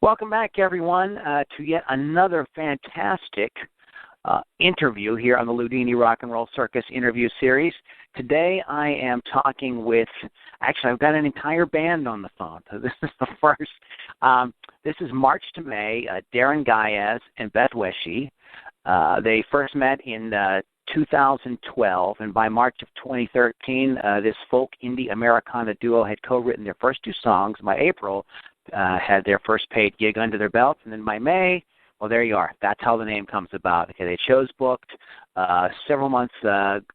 Welcome back, everyone, to yet another fantastic interview here on the Loudini Rock and Roll Circus interview series. Today I am talking with, actually I've got an entire band on the phone. So this is the first. This is March to May, Darren Gaiez and Beth Wishy. They first met in 2012, and by March of 2013, this folk indie Americana duo had co-written their first two songs. By April, had their first paid gig under their belts, and then by May, well, there you are. That's how the name comes about. Okay, they had shows booked, several months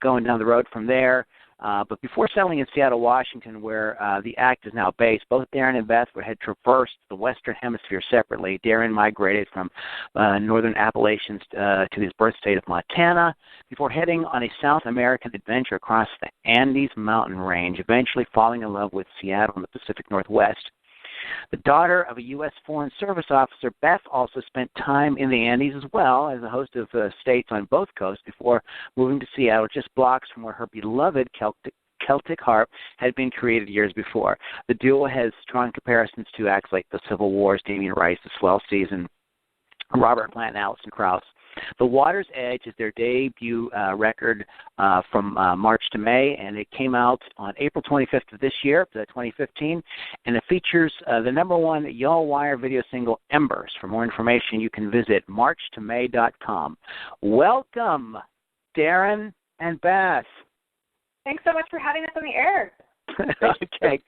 going down the road from there. But before settling in Seattle, Washington, where the act is now based, both Darren and Beth had traversed the Western Hemisphere separately. Darren migrated from northern Appalachians to his birth state of Montana before heading on a South American adventure across the Andes mountain range, eventually falling in love with Seattle in the Pacific Northwest. The daughter of a U.S. Foreign Service officer, Beth also spent time in the Andes as well as a host of states on both coasts before moving to Seattle, just blocks from where her beloved Celtic harp had been created years before. The duo has strong comparisons to acts like the Civil War's Damien Rice, the Swell Season, Robert Plant, and Alison Krauss. The Water's Edge is their debut record from March to May, and it came out on April 25th of this year, 2015, and it features the #1 Y'all Wire video single, Embers. For more information, you can visit marchtomay.com. Welcome, Darren and Beth. Thanks so much for having us on the air. Okay.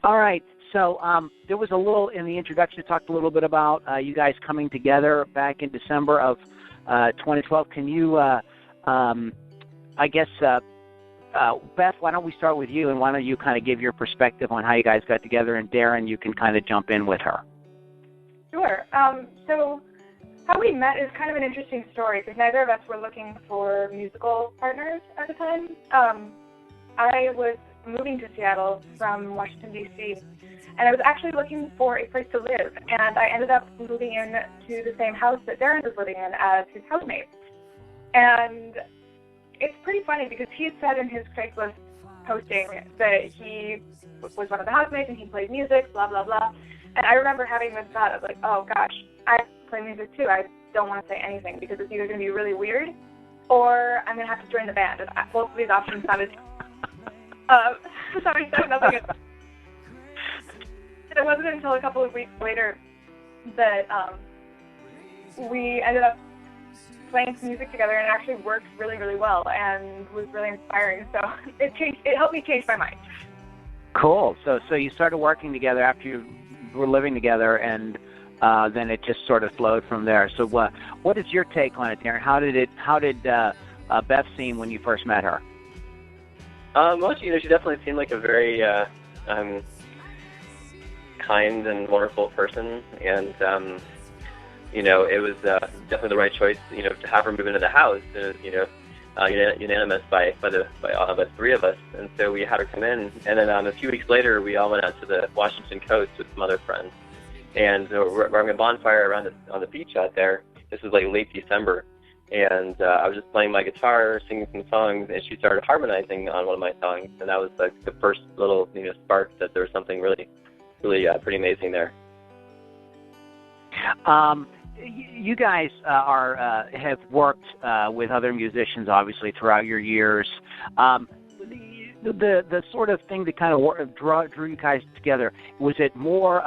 All right. So there was a little, in the introduction, you talked a little bit about you guys coming together back in December of 2012. Can you, I guess, Beth, why don't we start with you, and why don't you kind of give your perspective on how you guys got together, and Darren, you can kind of jump in with her. Sure. So how we met is kind of an interesting story, because neither of us were looking for musical partners at the time. I was moving to Seattle from Washington, D.C., and I was actually looking for a place to live, and I ended up moving in to the same house that Darren was living in as his housemate. And it's pretty funny because he had said in his Craigslist posting that he was one of the housemates and he played music, blah, blah, blah. And I remember having this thought of like, oh gosh, I play music too. I don't want to say anything because it's either going to be really weird or I'm going to have to join the band. And both of these options sounded nothing. It wasn't until a couple of weeks later that we ended up playing some music together, and it actually worked really, really well and was really inspiring. So it helped me change my mind. Cool. So you started working together after you were living together, and then it just sort of flowed from there. So what is your take on it, Darren? How did Beth seem when you first met her? Well, she definitely seemed like a very kind and wonderful person, and it was definitely the right choice, to have her move into the house. It was, unanimous by the three of us, and so we had her come in. And then a few weeks later, we all went out to the Washington coast with some other friends, and we're having a bonfire on the beach out there. This was like late December, and I was just playing my guitar, singing some songs, and she started harmonizing on one of my songs, and that was like the first little spark that there was something really pretty amazing there. You guys have worked with other musicians, obviously, throughout your years. The sort of thing that kind of drew you guys together, was it more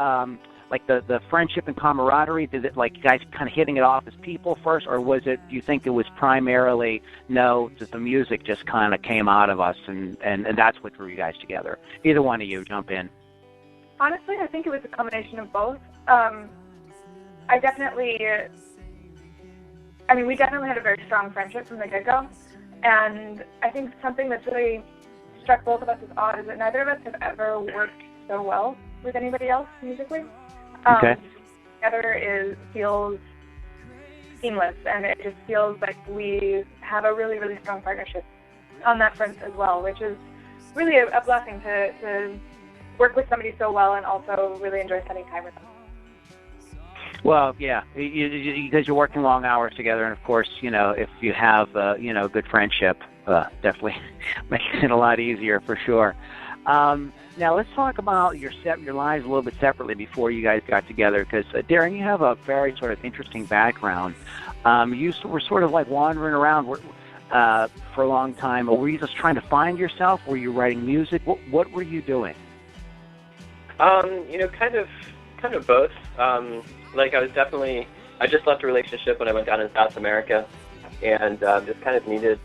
like the friendship and camaraderie? Did it like you guys kind of hitting it off as people first, or was it? Do you think it was primarily just the music just kind of came out of us, and that's what drew you guys together? Either one of you, jump in. Honestly, I think it was a combination of both. We definitely had a very strong friendship from the get-go, and I think something that's really struck both of us as odd is that neither of us have ever worked so well with anybody else musically. Okay. Together feels seamless, and it just feels like we have a really, really strong partnership on that front as well, which is really a blessing to work with somebody so well and also really enjoy spending time with them. Well, yeah, because you're working long hours together, and of course, if you have, good friendship, definitely makes it a lot easier for sure. Now let's talk about your lives a little bit separately before you guys got together, because Darren, you have a very sort of interesting background. You were sort of like wandering around for a long time. Were you just trying to find yourself? Were you writing music? What were you doing? Kind of both. I just left a relationship when I went down in South America, and just kind of needed,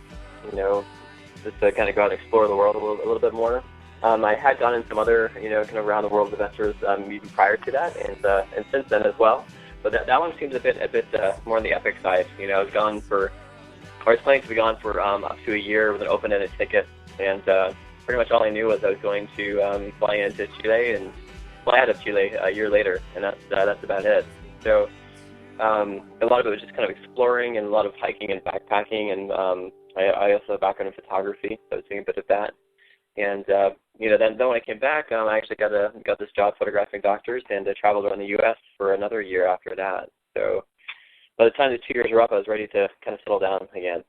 just to kind of go out and explore the world a little bit more. I had gone in some other, kind of around the world adventures even prior to that, and since then as well. But that one seems a bit more on the epic side. I was planning to be gone for up to a year with an open-ended ticket, and pretty much all I knew was I was going to fly into Chile and fly out of Chile a year later, and that's about it. So a lot of it was just kind of exploring and a lot of hiking and backpacking, and I also have a background in photography, so I was doing a bit of that. And then when I came back, I actually got this job photographing doctors, and I traveled around the U.S. for another year after that. So by the time the 2 years were up, I was ready to kind of settle down again.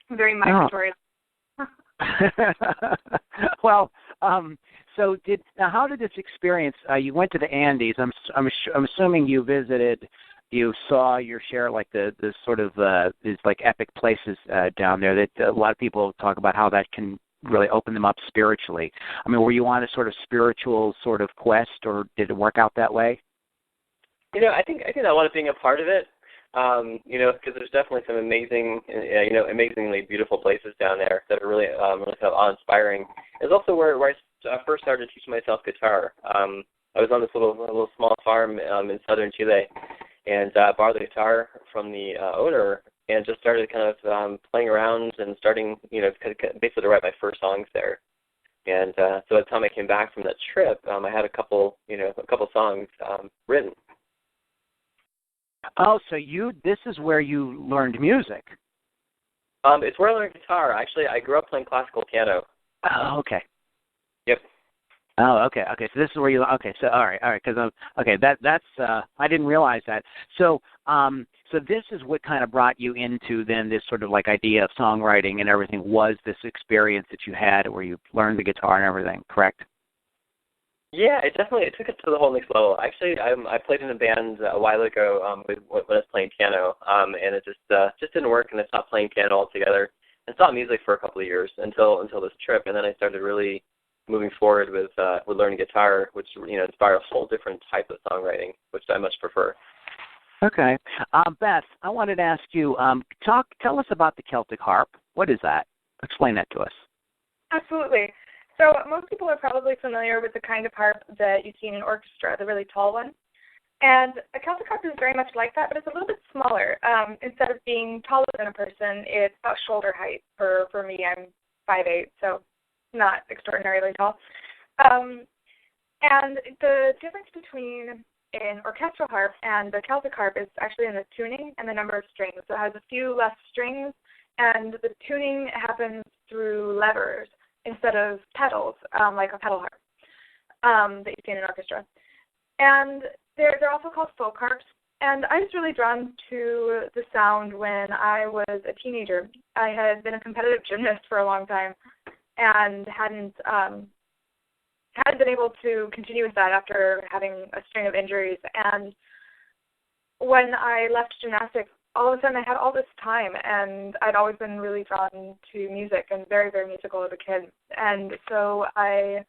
Very my story. Well, so how did this experience? You went to the Andes. I'm assuming you visited. You saw your share, like the sort of these like epic places down there that a lot of people talk about how that can really open them up spiritually. I mean, were you on a sort of spiritual sort of quest, or did it work out that way? I think I wanted being a part of it. Because there's definitely some amazingly beautiful places down there that are really kind of awe-inspiring. It's also where I first started teaching myself guitar. I was on this little small farm in southern Chile, and borrowed the guitar from the owner and just started kind of playing around and starting, basically to write my first songs there. And so by the time I came back from that trip, I had a couple songs written. Oh, so this is where you learned music. It's where I learned guitar. Actually, I grew up playing classical piano. Oh, okay. Yep. Oh, okay. So this is where you. Okay. So all right. Because that's I didn't realize that. So so this is what kind of brought you into then this sort of like idea of songwriting and everything, was this experience that you had where you learned the guitar and everything, correct? Yeah, it took it to the whole next level. Actually, I played in a band a while ago when I was playing piano, and it just didn't work, and I stopped playing piano altogether and stopped music for a couple of years until this trip, and then I started really moving forward with learning guitar, which inspired a whole different type of songwriting, which I much prefer. Okay, Beth, I wanted to ask you, tell us about the Celtic harp. What is that? Explain that to us. Absolutely. So most people are probably familiar with the kind of harp that you see in an orchestra, the really tall one. And a Celtic harp is very much like that, but it's a little bit smaller. Instead of being taller than a person, it's about shoulder height. For me, I'm 5'8", so not extraordinarily tall. And the difference between an orchestral harp and the Celtic harp is actually in the tuning and the number of strings. So it has a few less strings, and the tuning happens through levers instead of pedals, like a pedal harp that you see in an orchestra. And they're also called folk harps. And I was really drawn to the sound when I was a teenager. I had been a competitive gymnast for a long time and hadn't been able to continue with that after having a string of injuries. And when I left gymnastics, all of a sudden I had all this time, and I'd always been really drawn to music and very, very musical as a kid. And so I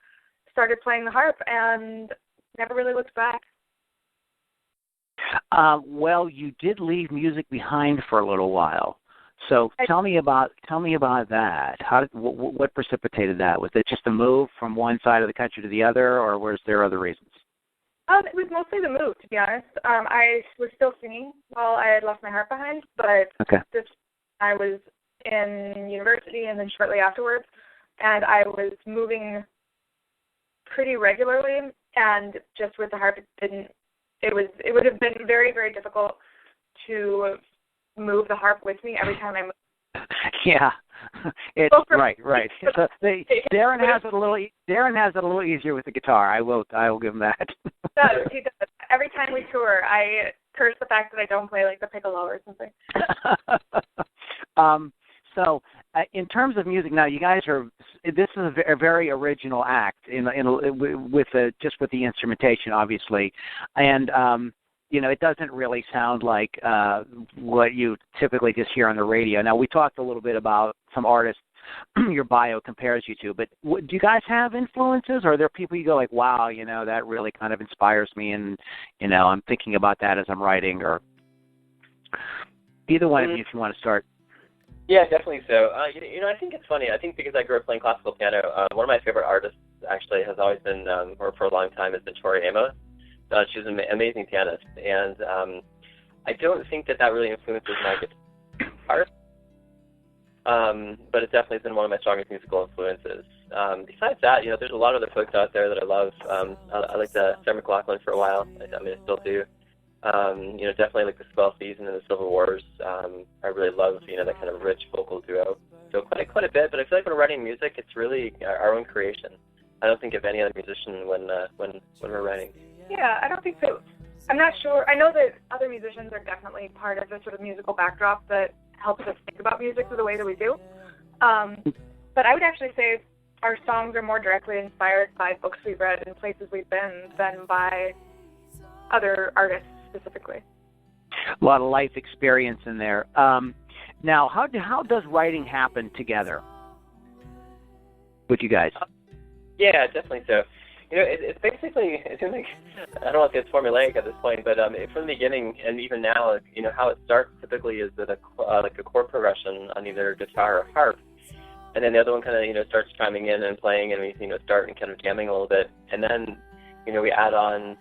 started playing the harp and never really looked back. Well, you did leave music behind for a little while. So tell me about that. What precipitated that? Was it just a move from one side of the country to the other, or was there other reasons? It was mostly the move, to be honest. I was still singing while I had left my harp behind, but I was in university and then shortly afterwards, and I was moving pretty regularly, and just with the harp, it would have been very, very difficult to move the harp with me every time I moved. Yeah, it's right. So Darren has it a little easier with the guitar. I will give him that. He does. Every time we tour, I curse the fact that I don't play like the piccolo or something. So in terms of music, now you guys are. This is a very original act with the instrumentation, obviously, and it doesn't really sound like what you typically just hear on the radio. Now, we talked a little bit about some artists your bio compares you to, but do you guys have influences, or are there people you go like, wow, that really kind of inspires me, and I'm thinking about that as I'm writing, or either one of you if you want to start. Yeah, definitely so. I think it's funny. I think because I grew up playing classical piano, one of my favorite artists actually has always been, or for a long time, has been Tori Amos. She's an amazing pianist, and I don't think that really influences my guitar. But it definitely has been one of my strongest musical influences. Besides that, there's a lot of other folks out there that I love. I liked Sarah McLachlan for a while. I still do. Definitely like the Swell Season and the Civil Wars. I really love, that kind of rich vocal duo. So quite a bit. But I feel like when we're writing music, it's really our own creation. I don't think of any other musician when we're writing. Yeah, I don't think so. I'm not sure. I know that other musicians are definitely part of the sort of musical backdrop that helps us think about music the way that we do. But I would actually say our songs are more directly inspired by books we've read and places we've been than by other artists specifically. A lot of life experience in there. Now, how does writing happen together with you guys? Yeah, definitely so. It's basically, I don't know if it's formulaic at this point, but from the beginning and even now, how it starts typically is with a chord progression on either guitar or harp, and then the other one kind of starts chiming in and playing, and we start and kind of jamming a little bit, and then we add on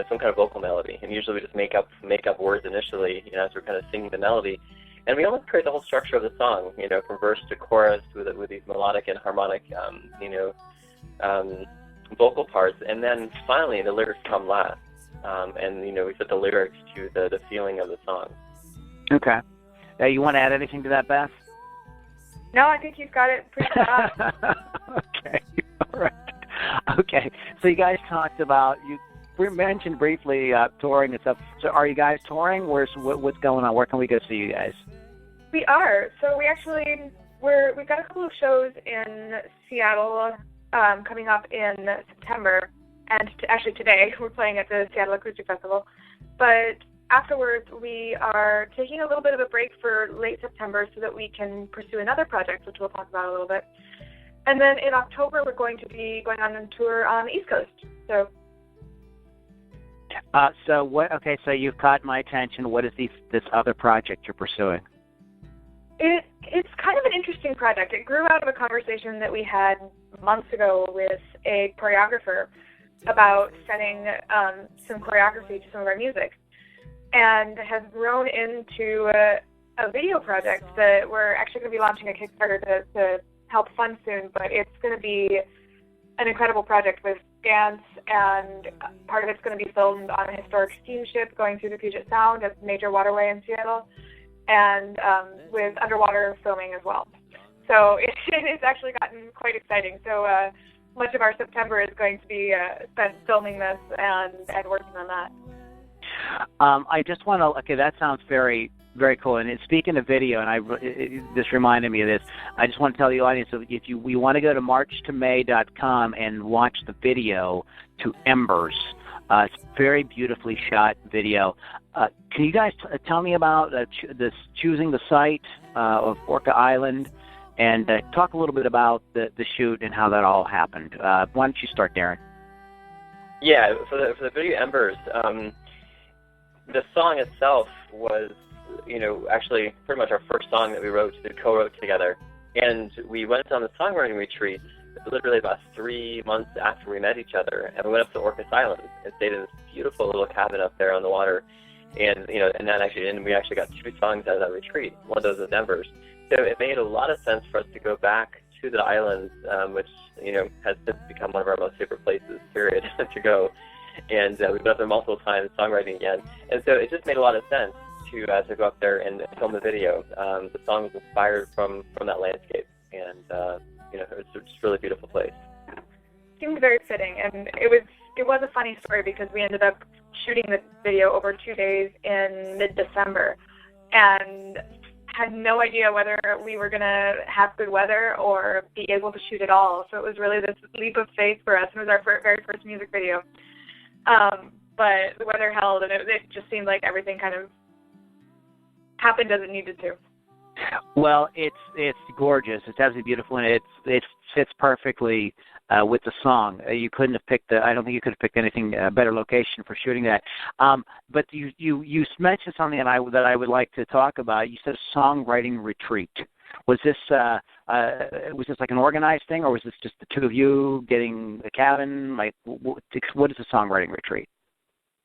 some kind of vocal melody, and usually we just make up words initially as we're kind of singing the melody, and we almost create the whole structure of the song, from verse to chorus with these melodic and harmonic vocal parts, and then finally the lyrics come last, and we set the lyrics to the feeling of the song. Okay. You want to add anything to that, Beth? No, I think you've got it pretty well. Okay. All right. Okay. So you guys talked about, we mentioned briefly touring and stuff. So are you guys touring? What's going on? Where can we go see you guys? We are. So we've got a couple of shows in Seattle coming up in September, and actually today we're playing at the Seattle Acoustic Festival. But afterwards, we are taking a little bit of a break for late September so that we can pursue another project, which we'll talk about a little bit. And then in October, we're going to be going on a tour on the East Coast. So So you've caught my attention. What is this other project you're pursuing? It's kind of an interesting project. It grew out of a conversation that we had months ago with a choreographer about setting some choreography to some of our music, and has grown into a video project that we're actually going to be launching a Kickstarter to help fund soon, but it's going to be an incredible project with dance, and part of it's going to be filmed on a historic steamship going through the Puget Sound, a major waterway in Seattle, and with underwater filming as well. So it's actually gotten quite exciting. So much of our September is going to be spent filming this and working on that. I just want to, okay, that sounds very, very cool. And speaking of video, and this reminded me of this, I just want to tell the audience, if we want to go to marchtomay.com and watch the video to Embers. It's very beautifully shot video. Can you guys tell me about choosing the site of Orca Island, and talk a little bit about the shoot and how that all happened? Why don't you start, Darren? Yeah, for the video Embers, the song itself was, actually pretty much our first song that we co-wrote together. And we went on the songwriting retreat literally about 3 months after we met each other, and we went up to Orcas Island and stayed in this beautiful little cabin up there on the water. And we actually got 2 songs out of that retreat. One of those was Embers. So it made a lot of sense for us to go back to the island, which has since become one of our most favorite places, period, to go. And we've been up there multiple times songwriting again. And so it just made a lot of sense to go up there and film the video. The song was inspired from that landscape, and it was just a really beautiful place. It seemed very fitting, and it was a funny story because we ended up shooting the video over 2 days in mid-December, and had no idea whether we were going to have good weather or be able to shoot at all. So it was really this leap of faith for us. It was our very first music video. But the weather held, and it just seemed like everything kind of happened as it needed to. Well, it's gorgeous. It's absolutely beautiful, and it fits perfectly with the song. You couldn't have picked I don't think you could have picked anything better location for shooting that. But you mentioned something that I would like to talk about. You said Songwriting Retreat. Was this like an organized thing, or was this just the two of you getting a cabin? Like, what is a Songwriting Retreat?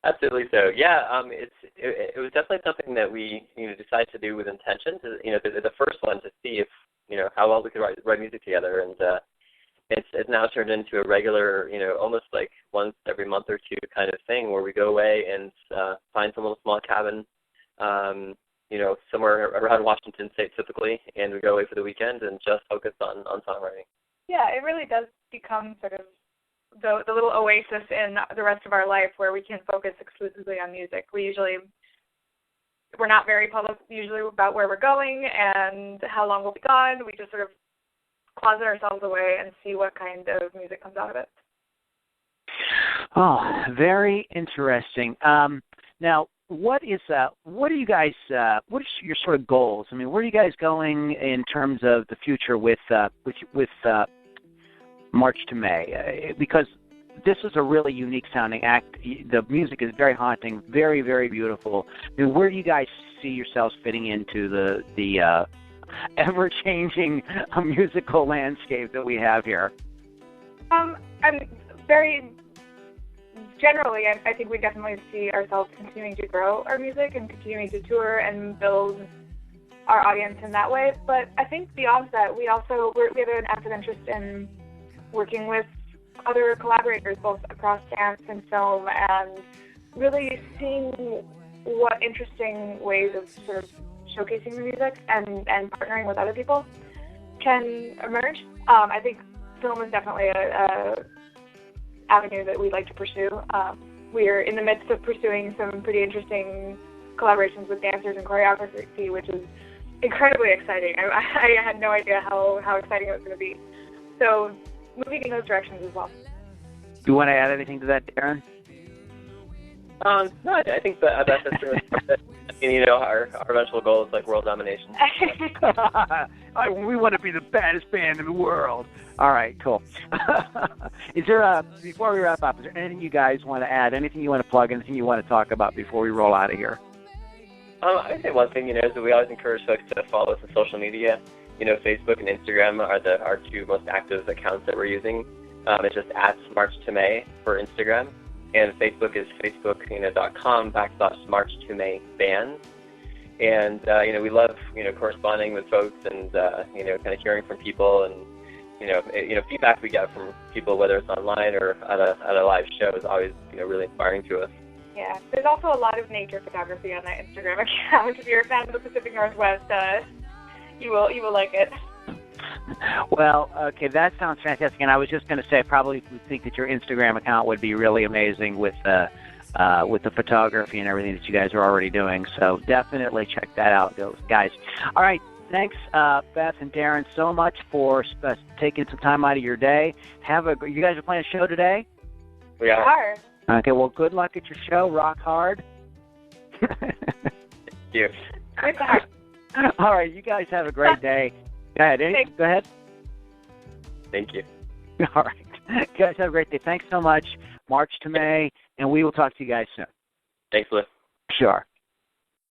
Absolutely so. Yeah, it was definitely something that we decided to do with intention. The first one to see if how well we could write music together, and it's now turned into a regular almost like once every month or two kind of thing where we go away and find some little small cabin, somewhere around Washington State typically, and we go away for the weekend and just focus on songwriting. Yeah, it really does become sort of the little oasis in the rest of our life where we can focus exclusively on music. We're not very public usually about where we're going and how long we'll be gone. We just sort of closet ourselves away and see what kind of music comes out of it. Oh, very interesting. Now, what are you guys? What is your sort of goals? I mean, where are you guys going in terms of the future with March to May? Because this is a really unique sounding act. The music is very haunting, very, very beautiful. I mean, where do you guys see yourselves fitting into the ever-changing musical landscape that we have here? I'm very generally, I think we definitely see ourselves continuing to grow our music and continuing to tour and build our audience in that way. But I think beyond that, we have an active interest in working with other collaborators, both across dance and film, and really seeing what interesting ways of sort of showcasing the music and partnering with other people can emerge. I think film is definitely a avenue that we'd like to pursue. We're in the midst of pursuing some pretty interesting collaborations with dancers and choreography, which is incredibly exciting. I had no idea how exciting it was going to be. So moving in those directions as well. Do you want to add anything to that, Darren? No, I think that's really it. I mean, our eventual goal is like world domination. We want to be the baddest band in the world. All right, cool. Is there before we wrap up, is there anything you guys want to add? Anything you want to plug? Anything you want to talk about before we roll out of here? I would say one thing, is that we always encourage folks to follow us on social media. Facebook and Instagram are our two most active accounts that we're using. It's just @MarchToMay for Instagram, and Facebook is facebook.com/MarchToMayBand. And we love corresponding with folks and kind of hearing from people, and feedback we get from people, whether it's online or at a live show, is always really inspiring to us. Yeah, there's also a lot of nature photography on that Instagram account. If you're a fan of the Pacific Northwest, you will like it. Well, okay, that sounds fantastic. And I was just going to say, I probably think that your Instagram account would be really amazing with the photography and everything that you guys are already doing. So definitely check that out, guys. All right, thanks, Beth and Darren, so much for taking some time out of your day. You guys are playing a show today? We are. Okay, well, good luck at your show. Rock hard. Thank you. Good luck. All right, you guys have a great day. Go ahead. Go ahead. Thank you. All right. You guys have a great day. Thanks so much. March to May, and we will talk to you guys soon. Thanks, Lou. Sure.